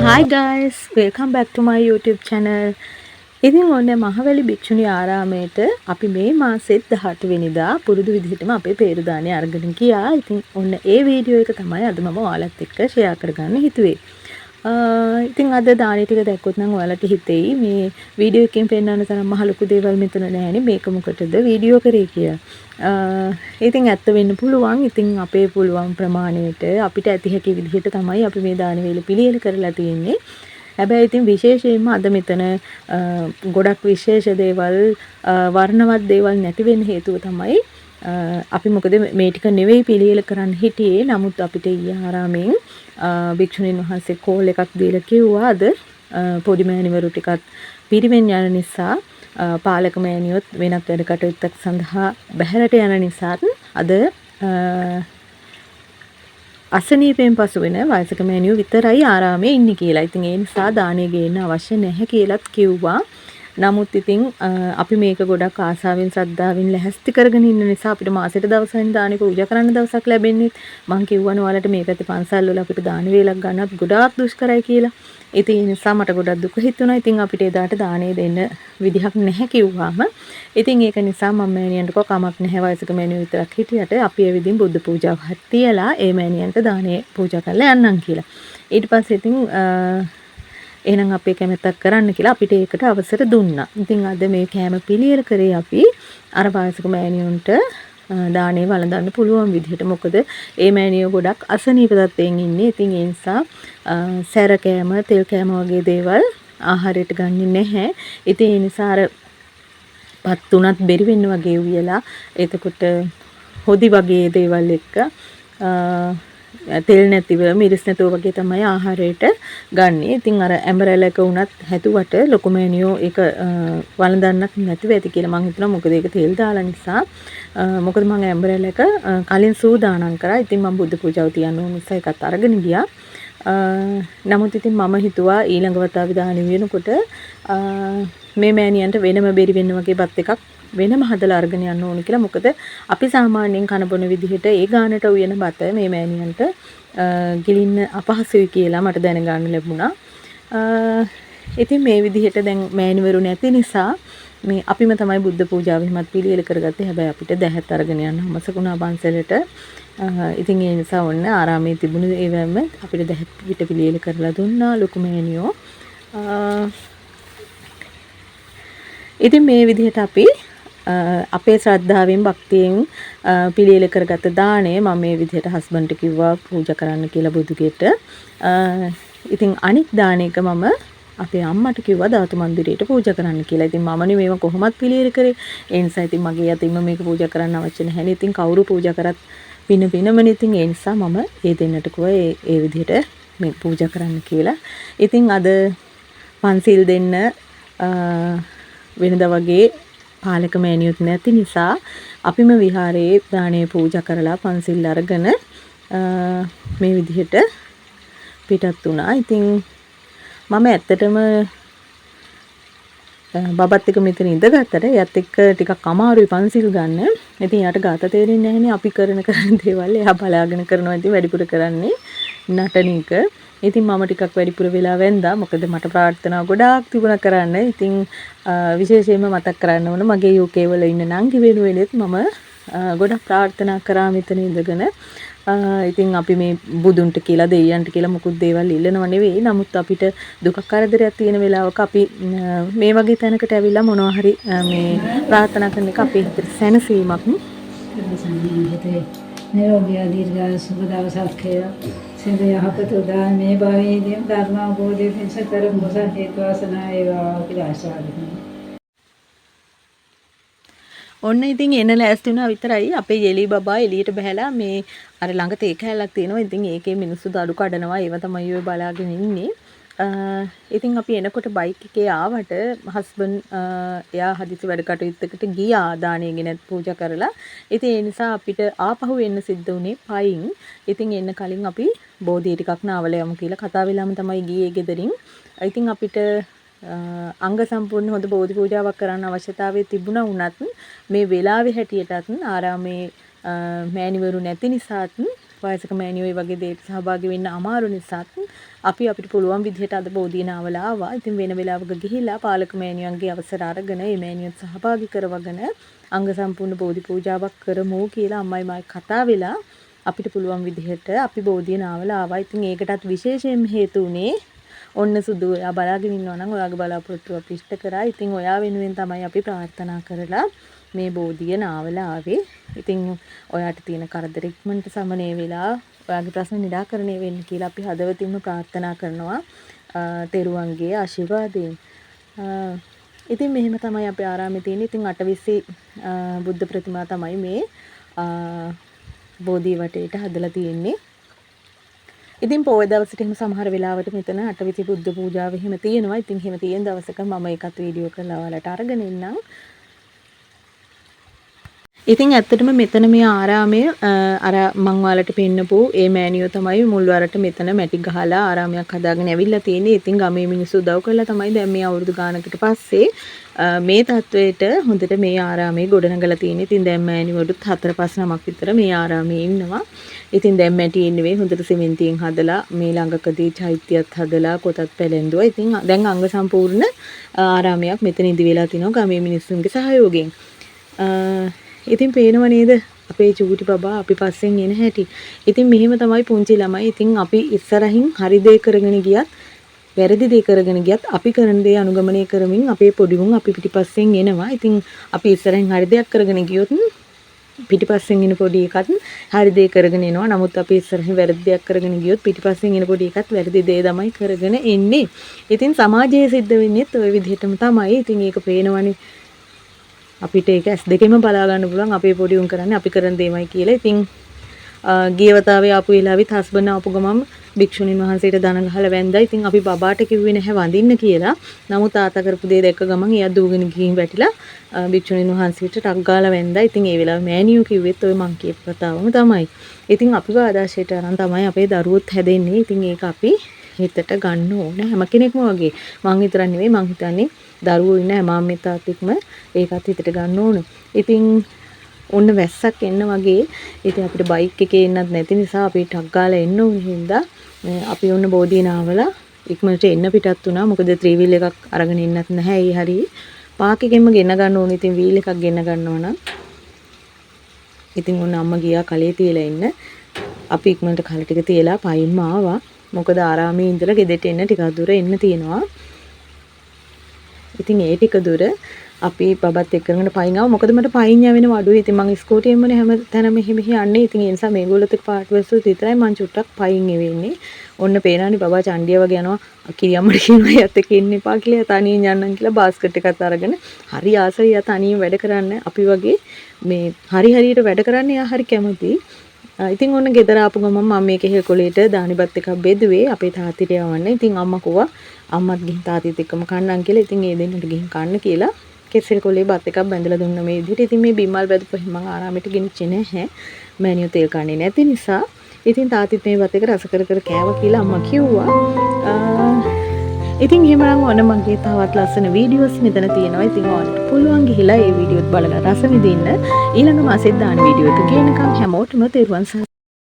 Hi guys, welcome back to my YouTube channel. ඉතින් ඔන්න මහවැලි භික්ෂුණී ආරාමයට අපි මේ මාසෙත් 18 වෙනිදා පුරුදු විදිහටම අපේ පේරුදානේ අරගෙන ගියා. ඉතින් ඔන්න ඒ වීඩියෝ එක තමයි අද මම ඔයාලත් එක්ක ෂෙයා කරගන්න හිතුවේ. ඉතින් අද දානේ ටික දැක්කොත් නම් ඔයාලට හිතෙයි මේ වීඩියෝ එකකින් පෙන්වන්න තරම් මහ ලොකු දේවල් මෙතන නැහැනේ, මේක මොකටද වීඩියෝ කරේ කියලා. ඉතින් ඇත්ත වෙන්න පුළුවන්. ඉතින් අපේ පුළුවන් ප්‍රමාණයට අපිට ඇති හැකි විදිහට තමයි අපි මේ දාන වේල පිළියෙල කරලා තියෙන්නේ. හැබැයි ඉතින් විශේෂයෙන්ම අද මෙතන ගොඩක් විශේෂ දේවල් වර්ණවත් දේවල් නැති වෙන්න හේතුව තමයි අපි මොකද මේ ටික නෙවෙයි පිළියෙල කරන්න හිටියේ. නමුත් අපිට ඊයේ ආරාමෙන් භික්ෂුණීන් වහන්සේ කෝල් එකක් දීලා කිව්වා අද පොඩි මෑණිවරු ටිකක් පිරිවෙන් යන නිසා පාලක මෑණියොත් වෙනත් වැඩ කටයුත්තක් සඳහා බැහැරට යන නිසාත් අද අසනීපයෙන් පසු වෙන වයසක මෑණියෝ විතරයි ආරාමයේ ඉන්නේ කියලා. ඉතින් ඒ නිසා දානෙ ගේන්න අවශ්‍ය නැහැ කියලාත් කිව්වා. නමුත් ඉතින් අපි මේක ගොඩක් ආසාවෙන් ශ්‍රද්ධාවෙන් ලැහැස්ති කරගෙන ඉන්න නිසා අපිට මාසෙට දවසකින් දානෙ පූජා කරන්න දවසක් ලැබෙන්නේ. මම කිව්වනේ ඔයාලට මේ පැත්තේ පන්සල් වල අපිට දාන වේලක් ගන්නත් ගොඩාක් දුෂ්කරයි කියලා. ඉතින් ඒ නිසා මට ගොඩක් දුක හිතුණා. ඉතින් අපිට එදාට දානෙ දෙන්න විදිහක් නැහැ කිව්වාම ඉතින් ඒක නිසා මම මෑණියන්ට කමක් නැහැ වයසක මෑණියෝ විතරක් හිටියට අපි ඒ විදිහින් බුද්ධ පූජාවක් තියලා ඒ මෑණියන්ට දානෙ පූජා කරලා යන්නම් කියලා. ඊට පස්සේ ඉතින් එහෙනම් අපේ කැමැත්තක් කරන්න කියලා අපිට ඒකට අවසර දුන්නා. ඉතින් අද මේ කෑම පිළියෙල කරේ අපි අර වයසක මෑණියොන්ට දානේ වළඳන්න පුළුවන් විදිහට. මොකද ඒ මෑණියෝ ගොඩක් අසනීප තත්ත්වයෙන් ඉන්නේ. ඉතින් ඒ නිසා සැර කෑම, තෙල් කෑම වගේ දේවල් ආහාරයට ගන්නෙ නැහැ. ඉතින් ඒ නිසා අර පත් උනත් බෙරි වෙන්න වගේ උයලා එතකොට හොදි වගේ දේවල් එක්ක තෙල් නැතිව මිරිස් නැතුව වගේ තමයි ආහාරයට ගන්නෙ. ඉතින් අර ඇඹරැලක උනත් හැදුවට ලොකු මෑණියෝ ඒක වළඳන්නත් නැතිව ඇති කියලා මං හිතනවා. මොකද ඒක තෙල් දාලා නිසා. මොකද මම ඇඹරැලක කලින් සූදානම් කරා. ඉතින් මම බුද්ධ පූජාව තියන්න ඕන නිසා ඒකත් අරගෙන ගියා. නමුත් ඉතින් මම හිතුවා ඊළඟ වතාවේ දාන වෙනකොට මේ මෑණියන්ට වෙනම බෙරි වෙන්න වගේ බත් එකක් වෙනම හදලා අරගෙන යන්න ඕන කියලා. මොකද අපි සාමාන්‍යයෙන් කන බොන විදිහට ඒ ගානට උයන බත මේ මෑණියන්ට ගිලින්න අපහසුයි කියලා මට දැනගන්න ලැබුණා. ඉතින් මේ විදිහට දැන් මෑණිවරු නැති නිසා මේ අපිම තමයි බුද්ධ පූජාව හිමත් පිළියෙල කරගත්තේ. හැබැයි අපිට දැහැත් අරගෙන යන්න හමසකුණා පන්සලට. ඉතින් ඒ නිසා ඔන්න ආරාමයේ තිබුණු ඒවැම අපිට දැහැත් පිට පිළියෙල කරලා දුන්නා ලොකු මෑණියෝ. ඉතින් මේ විදිහට අපි අපේ ශ්‍රද්ධාවෙන් භක්තියෙන් පිළියෙල කරගත්ත දාණය මම මේ විදිහට හස්බන්ඩ්ට කිව්වා පූජා කරන්න කියලා බුදුගෙට. ඉතින් අනිත් දාන එක මම අපේ අම්මට කිව්වා ධාතු මන්දිරයට පූජා කරන්න කියලා. ඉතින් මමනේ මේව කොහොමත් පිළියෙල කරේ. ඒ නිසා ඉතින් මගේ අතින්ම මේක පූජා කරන්න අවශ්‍ය නැහැනේ. ඉතින් කවුරු පූජා කරත් පිනමනේ. ඉතින් ඒ නිසා මම ඒ දෙන්නට කිව්වා ඒ විදිහට මේක පූජා කරන්න කියලා. ඉතින් අද පන්සිල් දෙන්න වෙනදා වගේ පාලක මෑණියොත් නැති නිසා අපිම විහාරයේ දානේ පූජා කරලා පන්සිල් අරගෙන මේ විදිහට පිටත් වුණා. ඉතින් මම ඇත්තටම බබත් එක්ක මෙතන ඉඳගත්තට එයත් එක්ක ටිකක් අමාරුයි පන්සිල් ගන්න. ඉතින් යාට ගාත තේරෙන්නේ නැහැනේ අපි කරන දේවල්. එයා බලාගෙන කරනවා. ඉතින් වැඩිපුර කරන්නේ නටන එක. ඉතින් මම ටිකක් වැඩිපුර වෙලා වැන්දා. මොකද මට ප්‍රාර්ථනා ගොඩාක් තිබුණා කරන්න. ඉතින් විශේෂයෙන්ම මතක් කරන්න ඕන මගේ UK වල ඉන්න නංගි වෙනුවෙලත් මම ගොඩක් ප්‍රාර්ථනා කරා මෙතන ඉඳගෙන. ඉතින් අපි මේ බුදුන්ට කියලා දෙයියන්ට කියලා මුකුත් දේවල් ඉල්ලනව නෙවෙයි. නමුත් අපිට දුක කරදරයක් තියෙන වෙලාවක අපි මේ වගේ තැනකට ඇවිල්ලා මොනවා හරි මේ ප්‍රාර්ථනා කරන එක අපේ හිතට සැනසීමක්. නිරෝගී දීර්ඝායු සුබ දවසක් වේවා. සියලු යහපත උදා මේ භවයේදී ධර්ම අවබෝධයෙන් පිණිසතර මොසත් හේතු වාසනා වේවා කියලා ආශාවයි. ඔන්න ඉතින් එන ලෑස්ති වුණා විතරයි. අපේ යෙලි බබා එළියට බහැලා මේ අර ළඟ තේ කෑල්ලක් තියෙනවා. ඉතින් ඒකේ මිනිස්සු දඩු කඩනවා. ඒව තමයි ඔය බලාගෙන ඉන්නේ. ඉතින් අපි එනකොට බයික් එකේ ආවට හස්බන්ඩ් එයා හදිසි වැඩ කටයුත්තකට ගියා දානේ ගෙනත් පූජා කරලා. ඉතින් ඒ නිසා අපිට ආපහු එන්න සිද්ධ වුණේ පයින්. ඉතින් එන්න කලින් අපි බෝධිය ටිකක් නාවල යමු කියලා කතා වෙලාම තමයි ගියේ ගෙදරින්. ඉතින් අපිට අංග සම්පූර්ණ හොඳ බෝධි පූජාවක් කරන්න අවශ්‍යතාවය තිබුණා වුණත් මේ වෙලාවේ හැටියටත් ආරාමේ මෑණිවරු නැති නිසාත් වයසක මෑණියෝ වගේ දේට සහභාගී වෙන්න අමාරු නිසාත් අපිට පුළුවන් විදිහට අද බෝධිය නාවල ආවා. ඉතින් වෙන වෙලාවක ගිහිල්ලා පාලක මෑණියන්ගේ අවසර අරගෙන මේ මෑණියන් සහභාගී කරවගෙන අංග සම්පූර්ණ බෝධි පූජාවක් කරමු කියලා අම්මයි මායි කතා වෙලා අපිට පුළුවන් විදිහට අපි බෝධිය නාවල ආවා. ඉතින් ඒකටත් විශේෂයෙන් හේතු උනේ ඔන්න සුදු ඔයා බලාගෙන ඉන්නවා නම් ඔයාගේ බලාපොරොත්තු අපි ඉෂ්ට කරා. ඉතින් ඔයා වෙනුවෙන් තමයි අපි ප්‍රාර්ථනා කරලා මේ බෝධිය නාවල ආවේ. ඉතින් ඔයාට තියෙන කරදර ඉක්මනට සමනය වෙලා ඔයාගේ ප්‍රශ්න නිරාකරණය වෙන්න කියලා අපි හදවතින්ම ප්‍රාර්ථනා කරනවා තෙරුවන්ගේ ආශිර්වාදයෙන්. ඉතින් මෙහෙම තමයි අපේ ආරාමේ තියෙන්නේ. ඉතින් 820 බුද්ධ ප්‍රතිමා තමයි මේ බෝධි වටේට හදලා තියෙන්නේ. ඉතින් පොය දවසට එහෙම සමහර වෙලාවට මෙතන 820 බුද්ධ පූජාව එහෙම තියෙනවා. ඉතින් එහෙම තියෙන දවසක මම ඒකත් වීඩියෝ කරලා ඔයාලට අරගෙන එන්නම්. ඉතින් ඇත්තටම මෙතන මේ ආරාමයේ අර මං ඔයාලට පෙන්නපු ඒ මෑණියෝ තමයි මුල්වරට මෙතන මැටි ගහලා ආරාමයක් හදාගෙන ඇවිල්ලා තියෙන්නේ. ඉතින් ගමේ මිනිස්සු උදව් කරලා තමයි දැන් මේ අවුරුදු ගානකට පස්සේ මේ තත්වයට හොඳට මේ ආරාමයේ ගොඩනගලා තියෙන්නේ. ඉතින් දැන් මෑණිවරුත් 4-5 නමක් විතර මේ ආරාමයේ ඉන්නවා. ඉතින් දැන් මැටියෙන් නෙවෙයි හොඳට සිමෙන්තියෙන් හදලා මේ ළඟකදී චෛත්‍යයක් හදලා කොටත් පැලැන්දුවා. ඉතින් දැන් අංග සම්පූර්ණ ආරාමයක් මෙතන ඉදි වෙලා තිනවා ගමේ මිනිස්සුන්ගේ සහයෝගයෙන්. ඉතින් පේනව නේද අපේ චූටි බබා අපි පස්සෙන් එන හැටි. ඉතින් මෙහෙම තමයි පුංචි ළමයි. ඉතින් අපි ඉස්සරහින් හරි දේ කරගෙන ගියත් වැරදි දේ කරගෙන ගියත් අපි කරන දේ අනුගමනය කරමින් අපේ පොඩි උන් අපි පිටිපස්සෙන් එනවා. ඉතින් අපි ඉස්සරහින් හරි දෙයක් කරගෙන ගියොත් පිටිපස්සෙන් එන පොඩි එකත් හරි දේ කරගෙන එනවා. නමුත් අපි ඉස්සරහින් වැරදි දෙයක් කරගෙන ගියොත් පිටිපස්සෙන් එන පොඩි එකත් වැරදි දේ තමයි කරගෙන එන්නේ. ඉතින් සමාජයේ සිද්ධ වෙන්නේත් ওই විදිහටම තමයි. ඉතින් ඒක පේනවනේ අපිට ඒක ඇස් දෙකෙම බලා ගන්න පුළුවන් අපේ පොඩි උන් කරන්නේ අපි කරන දේමයි කියලා. ඉතින් ගිය වතාවේ ආපු වෙලාවෙත් හස්බන්ඩ් ආපු ගමන් භික්ෂුණීන් වහන්සේට දන ගහලා වැන්දා. ඉතින් අපි බබාට කිව්වේ නැහැ වඳින්න කියලා. නමුත් තාත්තා කරපු දේ දැක්ක ගමන් එයා දූගෙන ගිහින් වැටිලා භික්ෂුණීන් වහන්සේට ටක් ගාලා වැන්දා. ඉතින් ඒ වෙලාවේ මෑණියෝ කිව්වෙත් ඔය මං කියපු කතාවම තමයි. ඉතින් අපිව ආදර්ශයට අරන් තමයි අපේ දරුවොත් හැදෙන්නේ. ඉතින් ඒක අපි හිතට ගන්න ඕන හැම කෙනෙක්ම වගේ. මං විතරක් නෙවෙයි මං හිතන්නේ දරුවෝ ඉන්න හැම අම්මේ තාත්තෙක්ම ඒකත් හිතට ගන්න ඕන. ඉතින් ඔන්න වැස්සක් එන්න වගේ ඉතින් අපිට බයික් එකේ එන්නත් නැති නිසා අපි ටක් ගාලා එන්න උන හින්දා අපි ඔන්න බෝධිය නාවලා ඉක්මනට එන්න පිටත් වුණා. මොකද 3 wheel එකක් අරගෙන ඉන්නත් නැහැ. ඒ හරිය පාක් එකෙන්ම ගෙන ගන්න ඕනේ. ඉතින් wheel එකක් ගෙන ගන්නවා නම් ඉතින් ඔන්න අම්මා ගියා කලේ තියලා ඉන්න. අපි ඉක්මනට කල ටික තියලා පයින්ම ආවා. මොකද ආරාමේ ඉඳලා ගෙදරට එන්න ටිකක් දුර එන්න තියෙනවා. ඉතින් ඒ ටික දුර අපි බබත් එක්කගෙන පයින් ආවා. මොකද මට පයින් යවෙන වඩුවේ. ඉතින් මම ස්කූටියෙන්මනේ හැම තැනම මෙහෙ යන්නේ. ඉතින් ඒ නිසා මේගොල්ලොත් එක්ක පාට වෙස්සුත් විතරයි මං චුට්ටක් පයින් වෙන්නේ. ඔන්න පේනවනේ බබා චණ්ඩිය වගේ යනවා. කිරියම්මට කියනවා යත් එක්ක ඉන්න එපා කියලා. තනියෙන් යන්නම් කියලා බාස්කට් එකත් අරගෙන හරි ආසයි යා තනියෙන් වැඩ කරන්න. අපි වගේ මේ හරියට වැඩ කරන්න යා හරි කැමතියි. ඉතින් ඔන්න ගෙදර ආපු ගමන් මම මේ කෙහෙල් කොලේට දානිබත් එකක් බෙදුවේ අපේ තාත්තිට යවන්න. ඉතින් අම්මා කිව්වා අම්මත් ගිහින් තාත්තිත් එක්කම කන්නම් කියලා. ඉතින් ඒ දෙන්නට ගිහින් කන්න කියලා කෙසෙල් කොලේ බත් එකක් බැඳලා දුන්න මේ විදිහට. ඉතින් මේ බිම්මල් බැදපු මම ආරාමෙට ගෙනිච්චේ නැහැ. මෑණියෝ තෙල් කන්නේ නැති නිසා. ඉතින් තාත්තිත් මේ බත් එක රස කර කෑවා කියලා අම්මා කිව්වා. ඉතින් එහෙමනම් ඔන්න මගේ තවත් ලස්සන වීඩියෝස් මෙතන තියෙනවා. ඉතින් ඔයාලට පුළුවන් ගිහිලා ඒ වීඩියෝත් බලලා රස විඳින්න. ඊළඟ මාසෙත් දාන වීඩියෝ එක ගේනකම් හැමෝටම තෙරුවන් සරණයි.